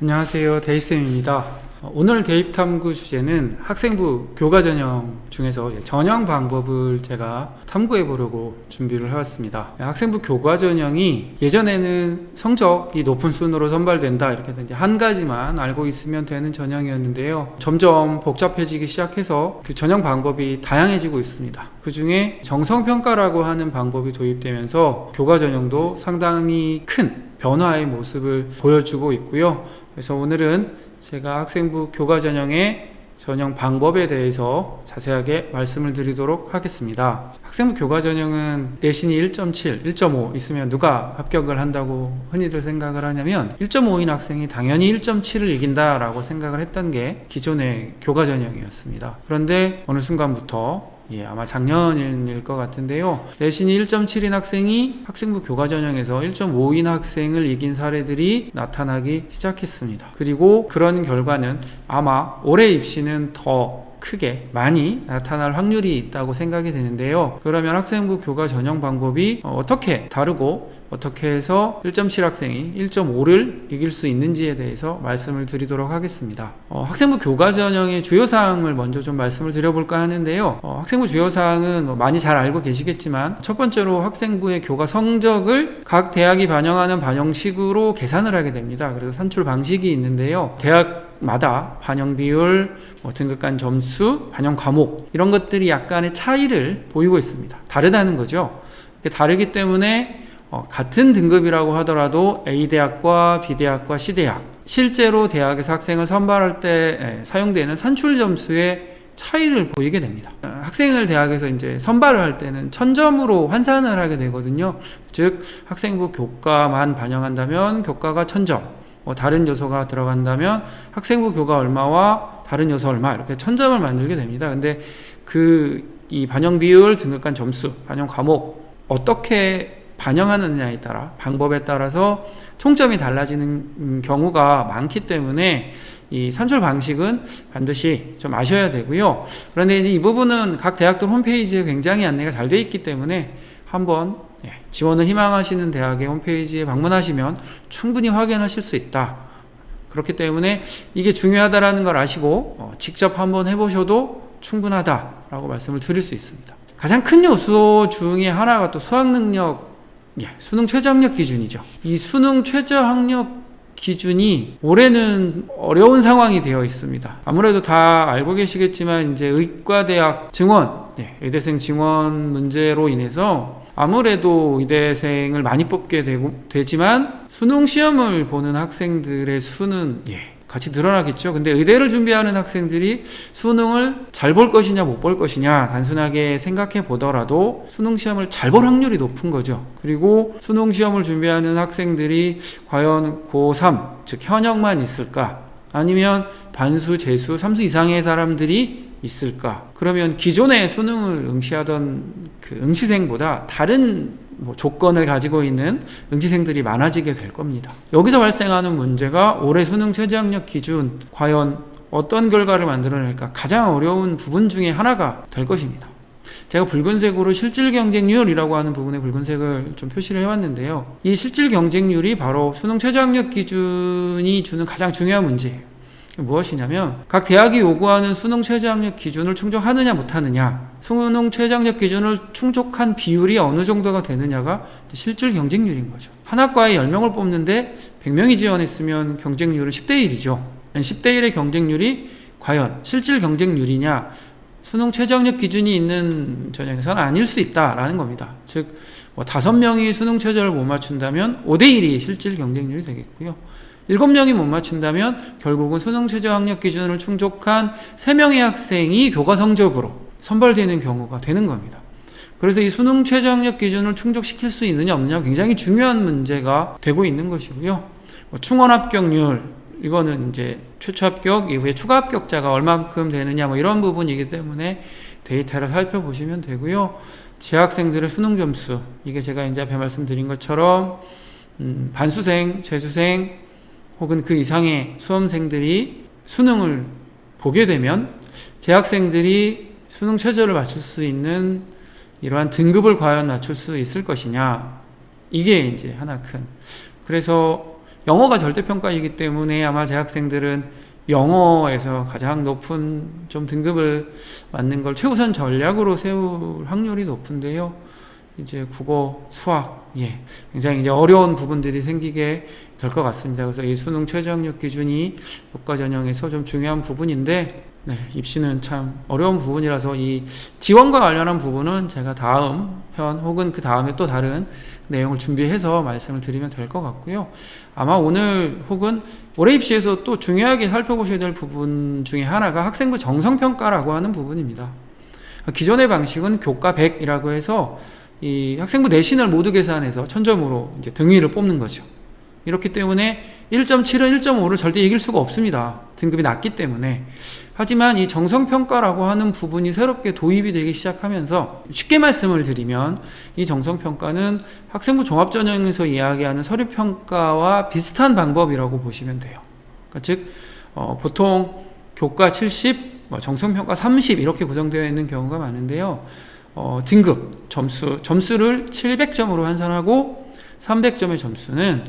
안녕하세요. 데이쌤입니다. 오늘 대입탐구 주제는 학생부 교과 전형 중에서 전형 방법을 제가 탐구해 보려고 준비를 해왔습니다. 학생부 교과 전형이 예전에는 성적이 높은 순으로 선발된다 이렇게 이제 한 가지만 알고 있으면 되는 전형이었는데요. 점점 복잡해지기 시작해서 그 전형 방법이 다양해지고 있습니다. 그 중에 정성평가라고 하는 방법이 도입되면서 교과 전형도 상당히 큰 변화의 모습을 보여주고 있고요. 그래서 오늘은 제가 학생부 교과 전형의 전형 방법에 대해서 자세하게 말씀을 드리도록 하겠습니다. 학생부 교과 전형은 내신이 1.7, 1.5 있으면 누가 합격을 한다고 흔히들 생각을 하냐면 1.5인 학생이 당연히 1.7을 이긴다라고 생각을 했던 게 기존의 교과 전형이었습니다. 그런데 어느 순간부터 아마 작년일 것 같은데요. 내신이 1.7인 학생이 학생부 교과 전형에서 1.5인 학생을 이긴 사례들이 나타나기 시작했습니다. 그리고 그런 결과는 아마 올해 입시는 더 크게 많이 나타날 확률이 있다고 생각이 되는데요. 그러면 학생부 교과 전형 방법이 어떻게 다르고 어떻게 해서 1.7 학생이 1.5를 이길 수 있는지에 대해서 말씀을 드리도록 하겠습니다. 학생부 교과 전형의 주요사항을 먼저 좀 말씀을 드려볼까 하는데요. 학생부 주요사항은 많이 잘 알고 계시겠지만 첫 번째로 학생부의 교과 성적을 각 대학이 반영하는 반영식으로 계산을 하게 됩니다. 그래서 산출 방식이 있는데요. 대학마다 반영 비율, 등급간 점수, 반영 과목 이런 것들이 약간의 차이를 보이고 있습니다. 다르다는 거죠. 다르기 때문에 같은 등급이라고 하더라도 A대학과 B대학과 C대학 실제로 대학에서 학생을 선발할 때 사용되는 산출 점수의 차이를 보이게 됩니다. 학생을 대학에서 이제 선발을 할 때는 1000점으로 환산을 하게 되거든요. 즉 학생부 교과만 반영한다면 교과가 1000점, 다른 요소가 들어간다면 학생부 교과 얼마와 다른 요소 얼마 이렇게 1000점을 만들게 됩니다. 근데 이 반영 비율, 등급간 점수, 반영 과목 어떻게 반영하느냐에 따라 방법에 따라서 총점이 달라지는 경우가 많기 때문에 이 산출 방식은 반드시 좀 아셔야 되고요. 그런데 이제 이 부분은 각 대학들 홈페이지에 굉장히 안내가 잘 되어 있기 때문에 한번 지원을 희망하시는 대학의 홈페이지에 방문하시면 충분히 확인하실 수 있다. 그렇기 때문에 이게 중요하다라는 걸 아시고 직접 한번 해보셔도 충분하다라고 말씀을 드릴 수 있습니다. 가장 큰 요소 중에 하나가 또 수학능력 수능 최저학력 기준이죠. 이 수능 최저학력 기준이 올해는 어려운 상황이 되어 있습니다. 아무래도 다 알고 계시겠지만 이제 의과대학 증원, 의대생 증원 문제로 인해서 아무래도 의대생을 많이 뽑게 되지만 수능 시험을 보는 학생들의 수는 같이 늘어나겠죠. 근데 의대를 준비하는 학생들이 수능을 잘 볼 것이냐 못 볼 것이냐 단순하게 생각해 보더라도 수능 시험을 잘 볼 확률이 높은 거죠. 그리고 수능 시험을 준비하는 학생들이 과연 고3 즉 현역만 있을까 아니면 반수, 재수, 삼수 이상의 사람들이 있을까? 그러면 기존에 수능을 응시하던 그 응시생보다 다른 조건을 가지고 있는 응시생들이 많아지게 될 겁니다. 여기서 발생하는 문제가 올해 수능 최저학력 기준 과연 어떤 결과를 만들어낼까 가장 어려운 부분 중에 하나가 될 것입니다. 제가 붉은색으로 실질 경쟁률이라고 하는 부분에 붉은색을 좀 표시를 해왔는데요. 이 실질 경쟁률이 바로 수능 최저학력 기준이 주는 가장 중요한 문제예요. 무엇이냐면 각 대학이 요구하는 수능 최저학력 기준을 충족하느냐 못하느냐, 수능 최저학력 기준을 충족한 비율이 어느 정도가 되느냐가 실질 경쟁률인 거죠. 한 학과에 10명을 뽑는데 100명이 지원했으면 경쟁률은 10대 1이죠. 10대 1의 경쟁률이 과연 실질 경쟁률이냐, 수능 최저학력 기준이 있는 전형에서는 아닐 수 있다라는 겁니다. 즉 5명이 수능 최저를 못 맞춘다면 5대 1이 실질 경쟁률이 되겠고요. 7명이 못 맞춘다면 결국은 수능 최저학력 기준을 충족한 3명의 학생이 교과 성적으로 선발되는 경우가 되는 겁니다. 그래서 이 수능 최저학력 기준을 충족시킬 수 있느냐 없느냐 굉장히 중요한 문제가 되고 있는 것이고요. 충원 합격률 이거는 이제 최초 합격 이후에 추가 합격자가 얼만큼 되느냐 이런 부분이기 때문에 데이터를 살펴보시면 되고요. 재학생들의 수능 점수 이게 제가 이제 앞에 말씀드린 것처럼 반수생, 재수생 혹은 그 이상의 수험생들이 수능을 보게 되면 재학생들이 수능 최저를 맞출 수 있는 이러한 등급을 과연 맞출 수 있을 것이냐 이게 이제 하나 큰. 그래서 영어가 절대평가이기 때문에 아마 재학생들은 영어에서 가장 높은 좀 등급을 맞는 걸 최우선 전략으로 세울 확률이 높은데요. 이제 국어, 수학, 굉장히 이제 어려운 부분들이 생기게 될 것 같습니다. 그래서 이 수능 최저학력 기준이 교과 전형에서 좀 중요한 부분인데, 입시는 참 어려운 부분이라서 이 지원과 관련한 부분은 제가 다음 편 혹은 그 다음에 또 다른 내용을 준비해서 말씀을 드리면 될 것 같고요. 아마 오늘 혹은 올해 입시에서 또 중요하게 살펴보셔야 될 부분 중에 하나가 학생부 정성평가라고 하는 부분입니다. 기존의 방식은 교과 100이라고 해서 이 학생부 내신을 모두 계산해서 1000점으로 이제 등위를 뽑는 거죠. 이렇기 때문에 1.7은 1.5를 절대 이길 수가 없습니다. 등급이 낮기 때문에. 하지만 이 정성평가라고 하는 부분이 새롭게 도입이 되기 시작하면서, 쉽게 말씀을 드리면 이 정성평가는 학생부 종합전형에서 이야기하는 서류평가와 비슷한 방법이라고 보시면 돼요. 그러니까 즉 보통 교과 70, 정성평가 30 이렇게 구성되어 있는 경우가 많은데요. 등급, 점수를 700점으로 환산하고 300점의 점수는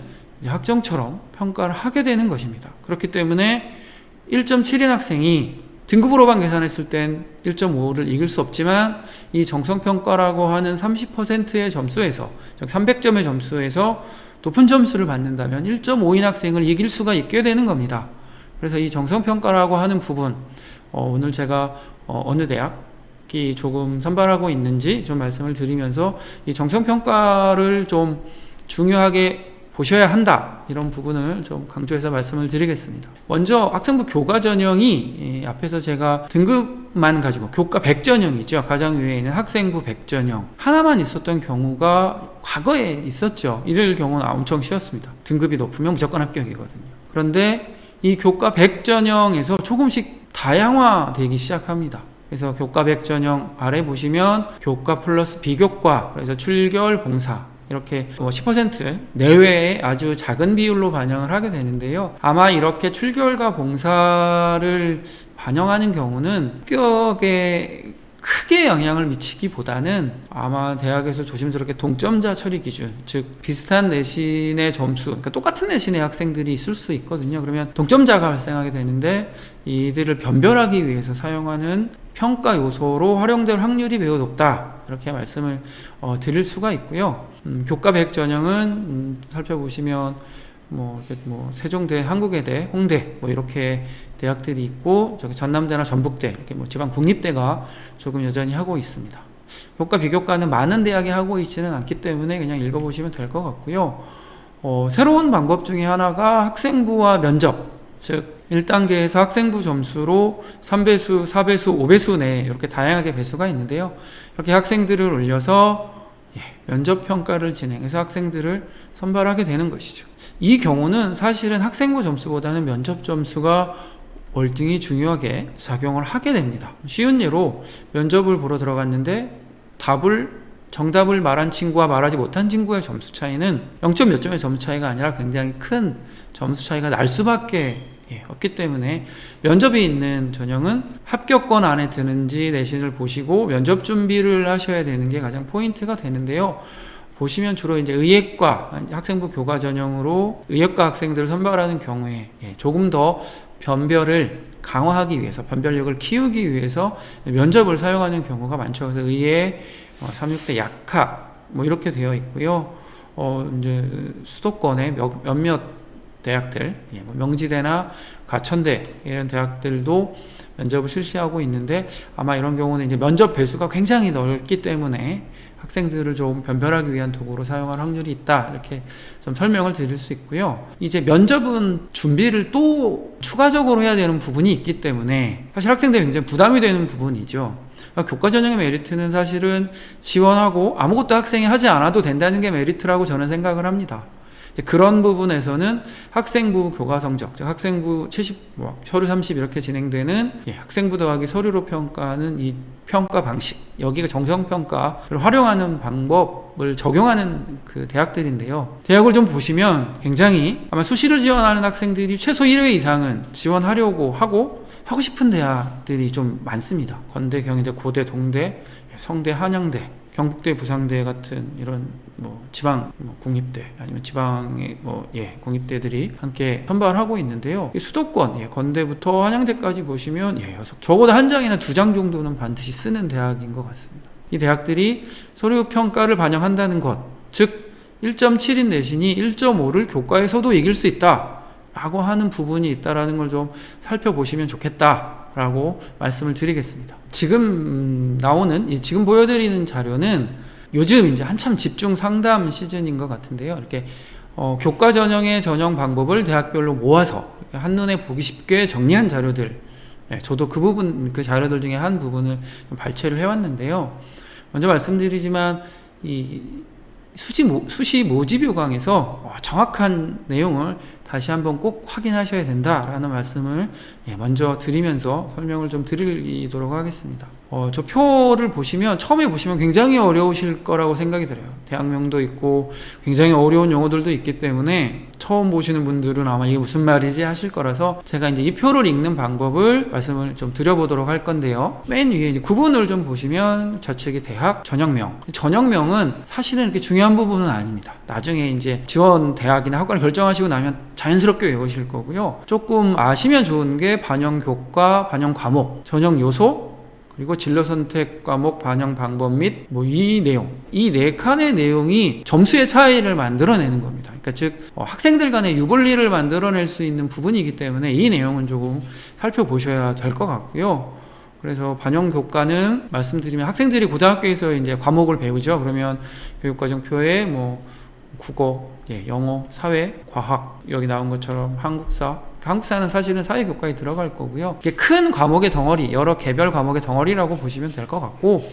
학점처럼 평가를 하게 되는 것입니다. 그렇기 때문에 1.7인 학생이 등급으로만 계산했을 땐 1.5를 이길 수 없지만, 이 정성평가라고 하는 30%의 점수에서, 즉 300점의 점수에서 높은 점수를 받는다면 1.5인 학생을 이길 수가 있게 되는 겁니다. 그래서 이 정성평가라고 하는 부분, 오늘 제가 어느 대학이 조금 선발하고 있는지 좀 말씀을 드리면서 이 정성평가를 좀 중요하게 보셔야 한다, 이런 부분을 좀 강조해서 말씀을 드리겠습니다. 먼저 학생부 교과 전형이 앞에서 제가 등급만 가지고 교과 100 전형이죠. 가장 위에 있는 학생부 100 전형 하나만 있었던 경우가 과거에 있었죠. 이럴 경우는 엄청 쉬웠습니다. 등급이 높으면 무조건 합격이거든요. 그런데 이 교과 100 전형에서 조금씩 다양화되기 시작합니다. 그래서 교과 100 전형 아래 보시면 교과 플러스 비교과, 그래서 출결, 봉사, 이렇게 10% 내외의 아주 작은 비율로 반영을 하게 되는데요. 아마 이렇게 출결과 봉사를 반영하는 경우는 합격에 크게 영향을 미치기보다는 아마 대학에서 조심스럽게 동점자 처리 기준, 즉 비슷한 내신의 점수, 그러니까 똑같은 내신의 학생들이 있을 수 있거든요. 그러면 동점자가 발생하게 되는데, 이들을 변별하기 위해서 사용하는 평가 요소로 활용될 확률이 매우 높다, 이렇게 말씀을 드릴 수가 있고요. 교과 100 전형은 살펴보시면 세종대, 한국외대, 홍대 이렇게 대학들이 있고, 저기 전남대나 전북대, 이렇게 지방 국립대가 조금 여전히 하고 있습니다. 교과 비교과는 많은 대학이 하고 있지는 않기 때문에 그냥 읽어보시면 될 것 같고요. 새로운 방법 중에 하나가 학생부와 면접, 즉 1단계에서 학생부 점수로 3배수, 4배수, 5배수 내 이렇게 다양하게 배수가 있는데요. 이렇게 학생들을 올려서 면접 평가를 진행해서 학생들을 선발하게 되는 것이죠. 이 경우는 사실은 학생부 점수보다는 면접 점수가 월등히 중요하게 작용을 하게 됩니다. 쉬운 예로 면접을 보러 들어갔는데 정답을 말한 친구와 말하지 못한 친구의 점수 차이는 0점 몇 점의 점수 차이가 아니라 굉장히 큰 점수 차이가 날 수밖에 없기 때문에, 면접이 있는 전형은 합격권 안에 드는지 내신을 보시고 면접 준비를 하셔야 되는 게 가장 포인트가 되는데요. 보시면 주로 이제 의예과 학생부 교과 전형으로 의예과 학생들을 선발하는 경우에 조금 더 변별을 강화하기 위해서, 변별력을 키우기 위해서 면접을 사용하는 경우가 많죠. 그래서 의예, 36대 약학 이렇게 되어 있고요. 이제 수도권의 몇몇 대학들, 명지대나 가천대 이런 대학들도 면접을 실시하고 있는데, 아마 이런 경우는 이제 면접 배수가 굉장히 넓기 때문에 학생들을 좀 변별하기 위한 도구로 사용할 확률이 있다, 이렇게 좀 설명을 드릴 수 있고요. 이제 면접은 준비를 또 추가적으로 해야 되는 부분이 있기 때문에 사실 학생들이 굉장히 부담이 되는 부분이죠. 교과 전형의 메리트는 사실은 지원하고 아무것도 학생이 하지 않아도 된다는 게 메리트라고 저는 생각을 합니다. 그런 부분에서는 학생부 교과 성적, 즉 학생부 70, 서류 30 이렇게 진행되는 학생부 더하기 서류로 평가하는 이 평가 방식, 여기가 정성평가를 활용하는 방법을 적용하는 그 대학들인데요. 대학을 좀 보시면 굉장히 아마 수시를 지원하는 학생들이 최소 1회 이상은 지원하려고 하고 싶은 대학들이 좀 많습니다. 건대, 경희대, 고대, 동대, 성대, 한양대, 경북대, 부상대 같은 이런 뭐 지방 국립대 아니면 지방의 공립대들이 함께 선발하고 있는데요. 수도권 건대부터 한양대까지 보시면 적어도 한 장이나 두 장 정도는 반드시 쓰는 대학인 것 같습니다. 이 대학들이 서류 평가를 반영한다는 것, 즉 1.7인 내신이 1.5를 교과에서도 이길 수 있다 라고 하는 부분이 있다라는 걸 좀 살펴보시면 좋겠다라고 말씀을 드리겠습니다. 지금 지금 보여드리는 자료는 요즘 이제 한참 집중 상담 시즌인 것 같은데요. 이렇게 교과 전형의 전형 방법을 대학별로 모아서 한눈에 보기 쉽게 정리한 자료들, 저도 그 자료들 중에 한 부분을 좀 발췌를 해왔는데요. 먼저 말씀드리지만 이 수시 모집 요강에서 정확한 내용을 다시 한번 꼭 확인하셔야 된다라는 말씀을 먼저 드리면서 설명을 좀 드리도록 하겠습니다. 저 표를 처음에 보시면 굉장히 어려우실 거라고 생각이 들어요. 대학명도 있고 굉장히 어려운 용어들도 있기 때문에 처음 보시는 분들은 아마 이게 무슨 말이지 하실 거라서 제가 이제 이 표를 읽는 방법을 말씀을 좀 드려보도록 할 건데요. 맨 위에 이제 구분을 좀 보시면 좌측에 대학 전형명. 전형명은 사실은 이렇게 중요한 부분은 아닙니다. 나중에 이제 지원 대학이나 학과를 결정하시고 나면 자연스럽게 외우실 거고요. 조금 아시면 좋은 게 반영 교과, 반영 과목, 전형 요소, 그리고 진로 선택 과목 반영 방법 및 이 내용, 이 네 칸의 내용이 점수의 차이를 만들어내는 겁니다. 그러니까 즉 학생들 간의 유불리를 만들어낼 수 있는 부분이기 때문에 이 내용은 조금 살펴보셔야 될 것 같고요. 그래서 반영 교과는 말씀드리면 학생들이 고등학교에서 이제 과목을 배우죠. 그러면 교육과정표에 국어, 영어, 사회, 과학, 여기 나온 것처럼 한국사는 사실은 사회교과에 들어갈 거고요. 이게 큰 과목의 덩어리, 여러 개별 과목의 덩어리라고 보시면 될 것 같고,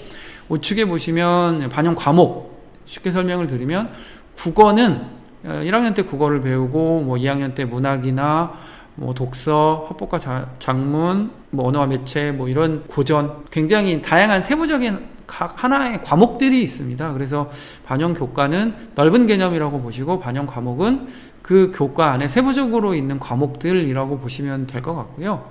우측에 보시면 반영 과목, 쉽게 설명을 드리면 국어는 1학년 때 국어를 배우고 2학년 때 문학이나 독서, 헌법과 작문, 언어와 매체, 이런 고전, 굉장히 다양한 세부적인 각 하나의 과목들이 있습니다. 그래서 반영 교과는 넓은 개념이라고 보시고 반영 과목은 그 교과 안에 세부적으로 있는 과목들이라고 보시면 될 것 같고요.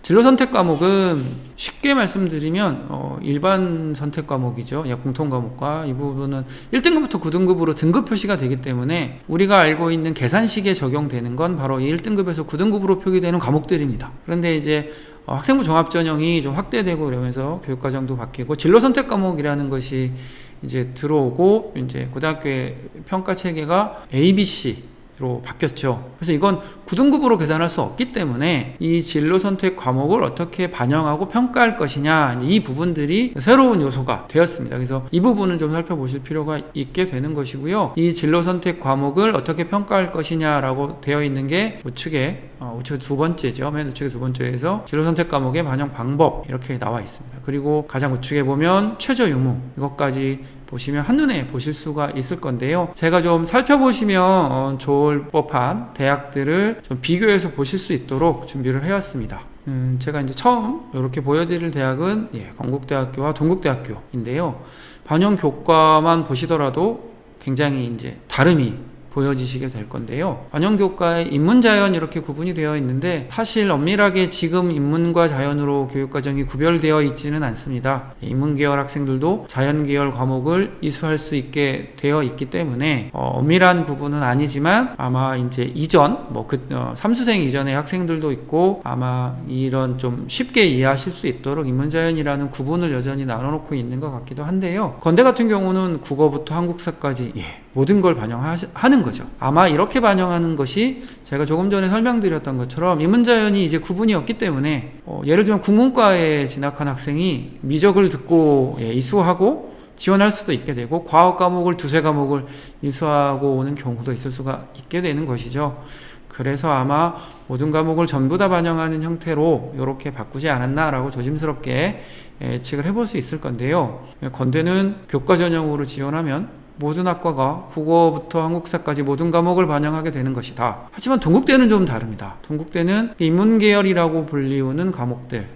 진로 선택 과목은 쉽게 말씀드리면 일반 선택 과목이죠. 공통 과목과 이 부분은 1등급부터 9등급으로 등급 표시가 되기 때문에 우리가 알고 있는 계산식에 적용되는 건 바로 이 1등급에서 9등급으로 표기되는 과목들입니다. 그런데 이제 학생부 종합전형이 좀 확대되고 이러면서 교육과정도 바뀌고 진로 선택 과목이라는 것이 이제 들어오고 이제 고등학교의 평가 체계가 ABC로 바뀌었죠. 그래서 이건 9등급으로 계산할 수 없기 때문에 이 진로 선택 과목을 어떻게 반영하고 평가할 것이냐, 이 부분들이 새로운 요소가 되었습니다. 그래서 이 부분은 좀 살펴보실 필요가 있게 되는 것이고요. 이 진로 선택 과목을 어떻게 평가할 것이냐라고 되어 있는 게 우측에 두 번째죠. 맨 우측에 두 번째에서 진로 선택 과목의 반영 방법 이렇게 나와 있습니다. 그리고 가장 우측에 보면 최저 유무 이것까지 보시면 한눈에 보실 수가 있을 건데요. 제가 좀 살펴보시면 좋을 법한 대학들을 좀 비교해서 보실 수 있도록 준비를 해왔습니다. 제가 이제 처음 이렇게 보여드릴 대학은 건국대학교와 동국대학교인데요. 반영 교과만 보시더라도 굉장히 이제 다름이 보여지시게 될 건데요. 반영교과에 인문자연 이렇게 구분이 되어 있는데 사실 엄밀하게 지금 인문과 자연으로 교육과정이 구별되어 있지는 않습니다. 인문계열 학생들도 자연계열 과목을 이수할 수 있게 되어 있기 때문에 엄밀한 구분은 아니지만 아마 이제 이전 삼수생 이전의 학생들도 있고 아마 이런 좀 쉽게 이해하실 수 있도록 인문자연이라는 구분을 여전히 나눠놓고 있는 것 같기도 한데요. 건대 같은 경우는 국어부터 한국사까지 모든 걸 반영하는 거죠. 아마 이렇게 반영하는 것이 제가 조금 전에 설명드렸던 것처럼 인문자연이 이제 구분이 없기 때문에 예를 들면 국문과에 진학한 학생이 미적을 듣고 이수하고 지원할 수도 있게 되고 과학 과목을 두세 과목을 이수하고 오는 경우도 있을 수가 있게 되는 것이죠. 그래서 아마 모든 과목을 전부 다 반영하는 형태로 이렇게 바꾸지 않았나라고 조심스럽게 예측을 해볼 수 있을 건데요. 건대는 교과 전형으로 지원하면 모든 학과가 국어부터 한국사까지 모든 과목을 반영하게 되는 것이다. 하지만 동국대는 좀 다릅니다. 동국대는 인문계열이라고 불리우는 과목들,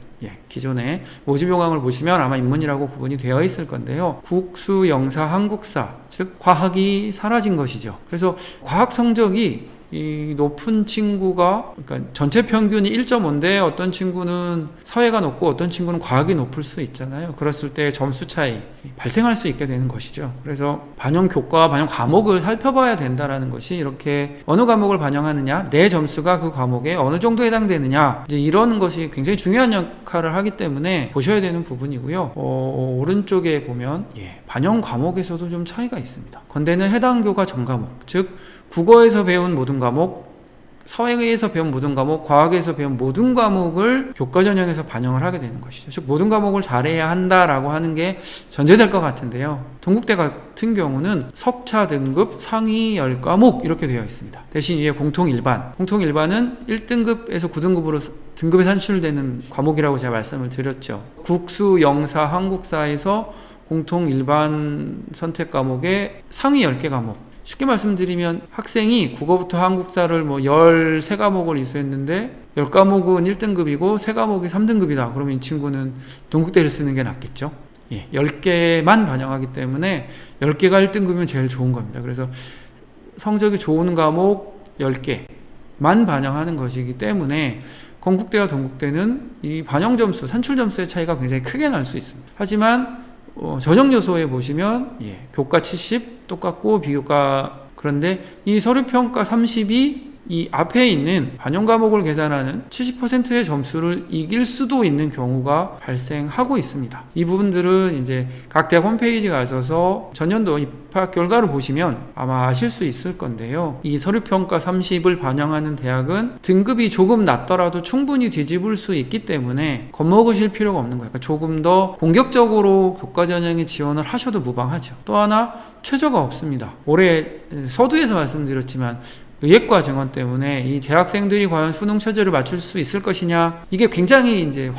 기존의 모집 요강을 보시면 아마 인문이라고 구분이 되어 있을 건데요. 국수, 영사, 한국사, 즉 과학이 사라진 것이죠. 그래서 과학 성적이 이 높은 친구가, 그러니까 전체 평균이 1.5인데 어떤 친구는 사회가 높고 어떤 친구는 과학이 높을 수 있잖아요. 그랬을 때 점수 차이 발생할 수 있게 되는 것이죠. 그래서 반영 교과, 반영 과목을 살펴봐야 된다라는 것이, 이렇게 어느 과목을 반영하느냐, 내 점수가 그 과목에 어느 정도 해당되느냐, 이제 이런 것이 굉장히 중요한 역할을 하기 때문에 보셔야 되는 부분이고요. 오른쪽에 보면 반영 과목에서도 좀 차이가 있습니다. 건대는 해당 교과 전 과목, 즉 국어에서 배운 모든 과목, 사회에서 배운 모든 과목, 과학에서 배운 모든 과목을 교과 전형에서 반영을 하게 되는 것이죠. 즉 모든 과목을 잘해야 한다라고 하는 게 전제될 것 같은데요. 동국대 같은 경우는 석차 등급 상위 10과목 이렇게 되어 있습니다. 대신 위에 공통 일반, 공통 일반은 1등급에서 9등급으로 등급에 산출되는 과목이라고 제가 말씀을 드렸죠. 국수, 영사, 한국사에서 공통 일반 선택 과목의 상위 10개 과목, 쉽게 말씀드리면 학생이 국어부터 한국사를 13과목을 이수했는데 10과목은 1등급이고 3과목이 3등급이다. 그러면 이 친구는 동국대를 쓰는 게 낫겠죠. 10개만 반영하기 때문에 10개가 1등급이면 제일 좋은 겁니다. 그래서 성적이 좋은 과목 10개만 반영하는 것이기 때문에 건국대와 동국대는 이 반영 점수, 산출 점수의 차이가 굉장히 크게 날 수 있습니다. 하지만 전형 요소에 보시면 교과 70 똑같고 비교과, 그런데 이 서류평가 30이 이 앞에 있는 반영 과목을 계산하는 70%의 점수를 이길 수도 있는 경우가 발생하고 있습니다. 이 부분들은 이제 각 대학 홈페이지에 가셔서 전년도 입학 결과를 보시면 아마 아실 수 있을 건데요. 이 서류평가 30을 반영하는 대학은 등급이 조금 낮더라도 충분히 뒤집을 수 있기 때문에 겁먹으실 필요가 없는 거예요. 그러니까 조금 더 공격적으로 교과 전형에 지원을 하셔도 무방하죠. 또 하나, 최저가 없습니다. 올해 서두에서 말씀드렸지만 의예과 증원 때문에 이 재학생들이 과연 수능 최저를 맞출 수 있을 것이냐, 이게 굉장히 이제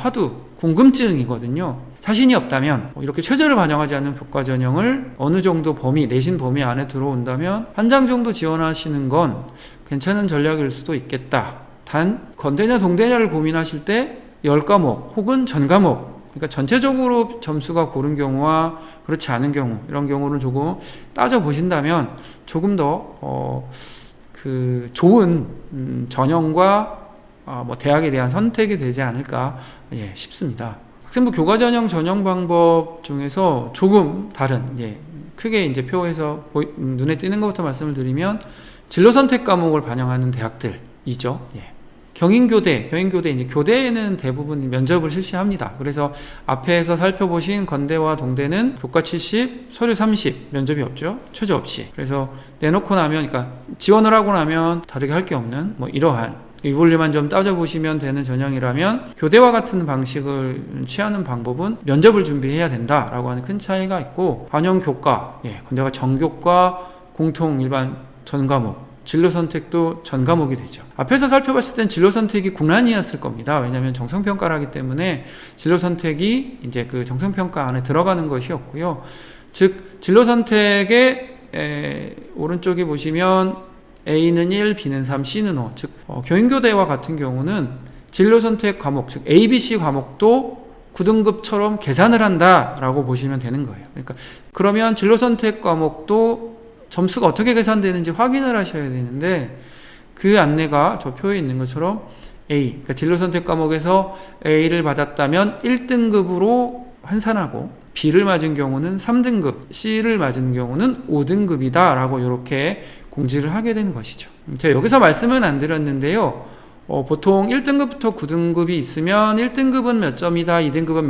궁금증이거든요. 자신이 없다면 이렇게 최저를 반영하지 않는 교과 전형을 어느 정도 범위, 내신 범위 안에 들어온다면 한 장 정도 지원하시는 건 괜찮은 전략일 수도 있겠다. 단 건대냐 동대냐를 고민하실 때 10과목 혹은 전 과목, 그러니까 전체적으로 점수가 고른 경우와 그렇지 않은 경우, 이런 경우를 조금 따져보신다면 조금 더 좋은 전형과 대학에 대한 선택이 되지 않을까 싶습니다. 학생부 교과 전형 전형 방법 중에서 조금 다른, 크게 이제 표에서 눈에 띄는 것부터 말씀을 드리면 진로 선택 과목을 반영하는 대학들이죠. 경인교대 이제 교대에는 대부분 면접을 실시합니다. 그래서 앞에서 살펴보신 건대와 동대는 교과 70, 서류 30, 면접이 없죠. 최저 없이. 그래서 내놓고 나면, 그러니까 지원을 하고 나면 다르게 할 게 없는 이러한 이볼리만 좀 따져보시면 되는 전형이라면, 교대와 같은 방식을 취하는 방법은 면접을 준비해야 된다라고 하는 큰 차이가 있고, 반영 교과, 건대가 정교과, 공통 일반 전 과목, 진로 선택도 전 과목이 되죠. 앞에서 살펴봤을 땐 진로 선택이 국난이었을 겁니다. 왜냐하면 정성평가를 하기 때문에 진로 선택이 이제 그 정성평가 안에 들어가는 것이었고요. 즉, 진로 선택의 오른쪽에 보시면 A는 1, B는 3, C는 5. 즉, 경인교대와 같은 경우는 진로 선택 과목, 즉 A, B, C 과목도 9등급처럼 계산을 한다라고 보시면 되는 거예요. 그러면 진로 선택 과목도 점수가 어떻게 계산되는지 확인을 하셔야 되는데, 그 안내가 저 표에 있는 것처럼 A, 그러니까 진로 선택 과목에서 A를 받았다면 1등급으로 환산하고, B를 맞은 경우는 3등급, C를 맞은 경우는 5등급이다 라고 이렇게 공지를 하게 되는 것이죠. 제가 여기서 말씀은 안 드렸는데요. 보통 1등급부터 9등급이 있으면 1등급은 몇 점이다, 2등급은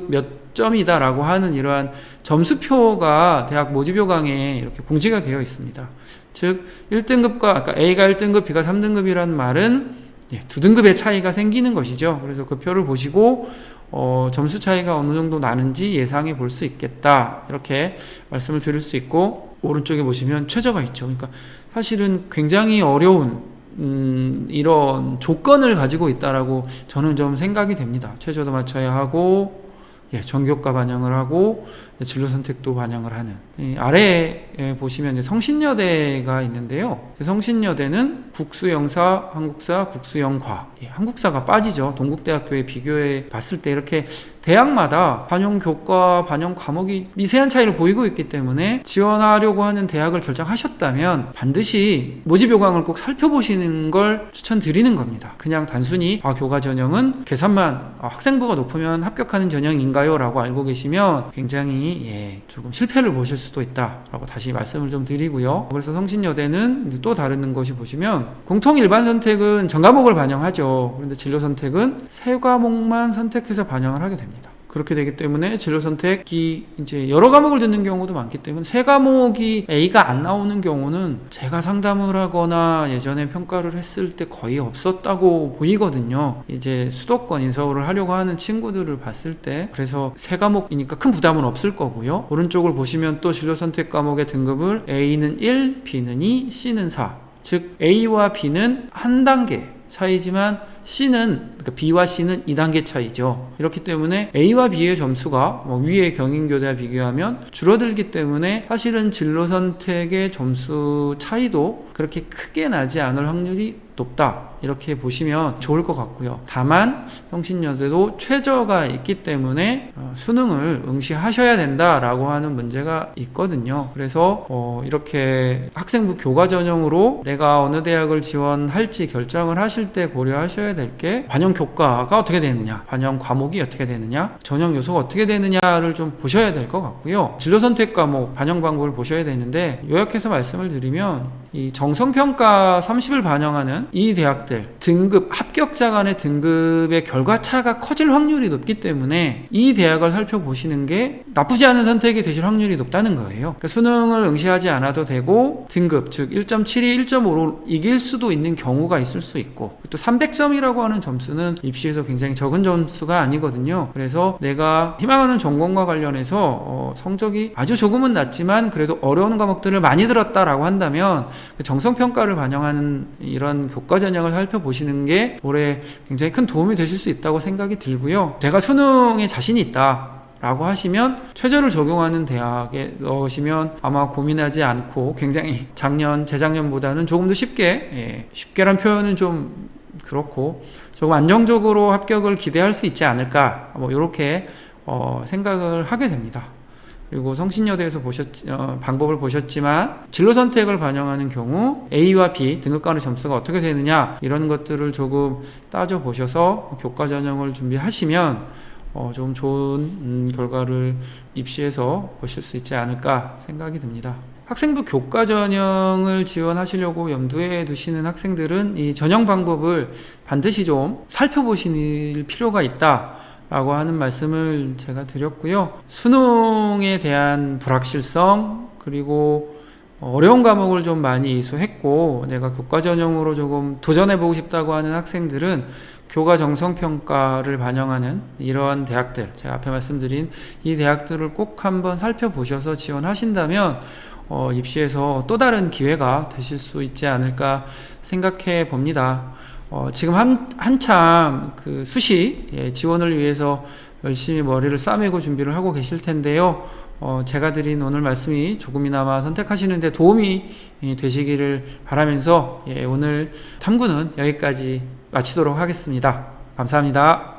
몇 점이다 라고 하는 이러한 점수표가 대학 모집요강에 이렇게 공지가 되어 있습니다. 즉 1등급과, 그러니까 A가 1등급, B가 3등급이라는 말은 2등급의 차이가 생기는 것이죠. 그래서 그 표를 보시고 점수 차이가 어느 정도 나는지 예상해 볼 수 있겠다, 이렇게 말씀을 드릴 수 있고, 오른쪽에 보시면 최저가 있죠. 그러니까 사실은 굉장히 어려운 이런 조건을 가지고 있다라고 저는 좀 생각이 됩니다. 최저도 맞춰야 하고, 전교과 반영을 하고 진로 선택도 반영을 하는. 아래에 보시면 성신여대가 있는데요. 성신여대는 국수영사, 한국사, 국수영과. 한국사가 빠지죠. 동국대학교에 비교해 봤을 때 이렇게 대학마다 반영 교과, 반영 과목이 미세한 차이를 보이고 있기 때문에 지원하려고 하는 대학을 결정하셨다면 반드시 모집 요강을 꼭 살펴보시는 걸 추천드리는 겁니다. 그냥 단순히 교과 전형은 계산만 학생부가 높으면 합격하는 전형인가요? 라고 알고 계시면 굉장히 조금 실패를 보실 수도 있다 라고 다시 말씀을 좀 드리고요. 그래서 성신여대는 또 다른 것이 보시면 공통 일반 선택은 전 과목을 반영하죠. 그런데 진로 선택은 세 과목만 선택해서 반영을 하게 됩니다. 그렇게 되기 때문에 진로 선택이 이제 여러 과목을 듣는 경우도 많기 때문에 세 과목이 A가 안 나오는 경우는 제가 상담을 하거나 예전에 평가를 했을 때 거의 없었다고 보이거든요. 이제 수도권 인서울을 하려고 하는 친구들을 봤을 때 그래서 세 과목이니까 큰 부담은 없을 거고요. 오른쪽을 보시면 또 진로 선택 과목의 등급을 A는 1, B는 2, C는 4. 즉 A와 B는 한 단계 차이지만 그러니까 B와 C는 2단계 차이죠. 이렇기 때문에 A와 B의 점수가 위의 경인교대와 비교하면 줄어들기 때문에 사실은 진로 선택의 점수 차이도 그렇게 크게 나지 않을 확률이 높다. 이렇게 보시면 좋을 것 같고요. 다만 성신여대도 최저가 있기 때문에 수능을 응시하셔야 된다라고 하는 문제가 있거든요. 그래서 이렇게 학생부 교과 전형으로 내가 어느 대학을 지원할지 결정을 하실 때 고려하셔야 될 게 반영 교과가 어떻게 되느냐, 반영 과목이 어떻게 되느냐, 전형 요소가 어떻게 되느냐를 좀 보셔야 될 것 같고요. 진로 선택 과목 반영 방법을 보셔야 되는데 요약해서 말씀을 드리면 이 정성평가 30을 반영하는 이 대학들 등급 합격자 간의 등급의 결과차가 커질 확률이 높기 때문에 이 대학을 살펴보시는 게 나쁘지 않은 선택이 되실 확률이 높다는 거예요. 그러니까 수능을 응시하지 않아도 되고 등급 즉 1.72, 1.5로 이길 수도 있는 경우가 있을 수 있고 또 300점이라고 하는 점수는 입시에서 굉장히 적은 점수가 아니거든요. 그래서 내가 희망하는 전공과 관련해서 성적이 아주 조금은 낮지만 그래도 어려운 과목들을 많이 들었다라고 한다면 정성평가를 반영하는 이런 교과 전형을 살펴보시는 게 올해 굉장히 큰 도움이 되실 수 있다고 생각이 들고요. 제가 수능에 자신이 있다 라고 하시면 최저를 적용하는 대학에 넣으시면 아마 고민하지 않고 굉장히 재작년보다는 조금 더 쉽게란 표현은 좀 그렇고 조금 안정적으로 합격을 기대할 수 있지 않을까 이렇게 생각을 하게 됩니다. 그리고 성신여대에서 방법을 보셨지만 진로 선택을 반영하는 경우 A와 B 등급 간의 점수가 어떻게 되느냐 이런 것들을 조금 따져보셔서 교과 전형을 준비하시면 좀 좋은 결과를 입시에서 보실 수 있지 않을까 생각이 듭니다. 학생부 교과 전형을 지원하시려고 염두에 두시는 학생들은 이 전형 방법을 반드시 좀 살펴보실 필요가 있다 라고 하는 말씀을 제가 드렸고요. 수능에 대한 불확실성 그리고 어려운 과목을 좀 많이 이수했고 내가 교과 전형으로 조금 도전해보고 싶다고 하는 학생들은 교과 정성평가를 반영하는 이러한 대학들 제가 앞에 말씀드린 이 대학들을 꼭 한번 살펴보셔서 지원하신다면 입시에서 또 다른 기회가 되실 수 있지 않을까 생각해 봅니다. 지금 한참 그 수시 지원을 위해서 열심히 머리를 싸매고 준비를 하고 계실 텐데요. 제가 드린 오늘 말씀이 조금이나마 선택하시는 데 도움이 되시기를 바라면서 오늘 탐구는 여기까지 마치도록 하겠습니다. 감사합니다.